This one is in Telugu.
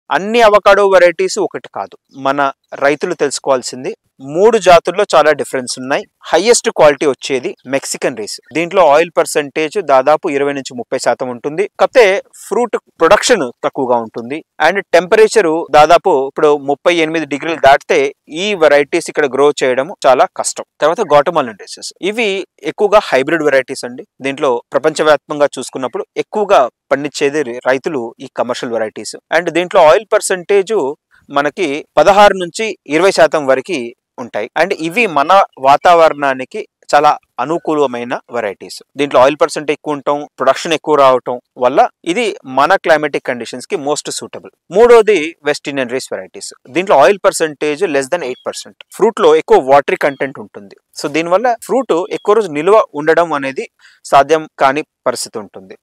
అన్ని అవకాడో వెరైటీస్ ఒకటి కాదు. మన రైతులు తెలుసుకోవాల్సింది 3 జాతుల్లో చాలా డిఫరెన్స్ ఉన్నాయి. హైయెస్ట్ క్వాలిటీ వచ్చేది మెక్సికన్ రైస్. దీంట్లో ఆయిల్ పర్సెంటేజ్ దాదాపు 20-30% ఉంటుంది. కాకపోతే ఫ్రూట్ ప్రొడక్షన్ తక్కువగా ఉంటుంది. అండ్ టెంపరేచర్ దాదాపు ఇప్పుడు 38 డిగ్రీలు దాటితే ఈ వెరైటీస్ ఇక్కడ గ్రో చేయడం చాలా కష్టం. తర్వాత గోటమాలన్ రైసెస్, ఇవి ఎక్కువగా హైబ్రిడ్ వెరైటీస్ అండి. దీంట్లో ప్రపంచవ్యాప్తంగా చూసుకున్నప్పుడు ఎక్కువగా పండించేది రైతులు ఈ కమర్షియల్ వెరైటీస్. అండ్ దీంట్లో ఆయిల్ పర్సెంటేజ్ మనకి 16-20% వరకు ఉంటాయి. అండ్ ఇవి మన వాతావరణానికి చాలా అనుకూలమైన వెరైటీస్. దీంట్లో ఆయిల్ పర్సెంట్ ఎక్కువ ఉండటం, ప్రొడక్షన్ ఎక్కువ రావటం వల్ల ఇది మన క్లైమాటిక్ కండిషన్స్ కి మోస్ట్ సూటబుల్. మూడోది వెస్ట్ ఇండియన్ రైస్ వెరైటీస్. దీంట్లో ఆయిల్ పర్సెంటేజ్ <8%. ఫ్రూట్ లో ఎక్కువ వాటరీ కంటెంట్ ఉంటుంది. సో దీనివల్ల ఫ్రూట్ ఎక్కువ రోజు నిల్వ ఉండడం అనేది సాధ్యం కాని పరిస్థితి ఉంటుంది.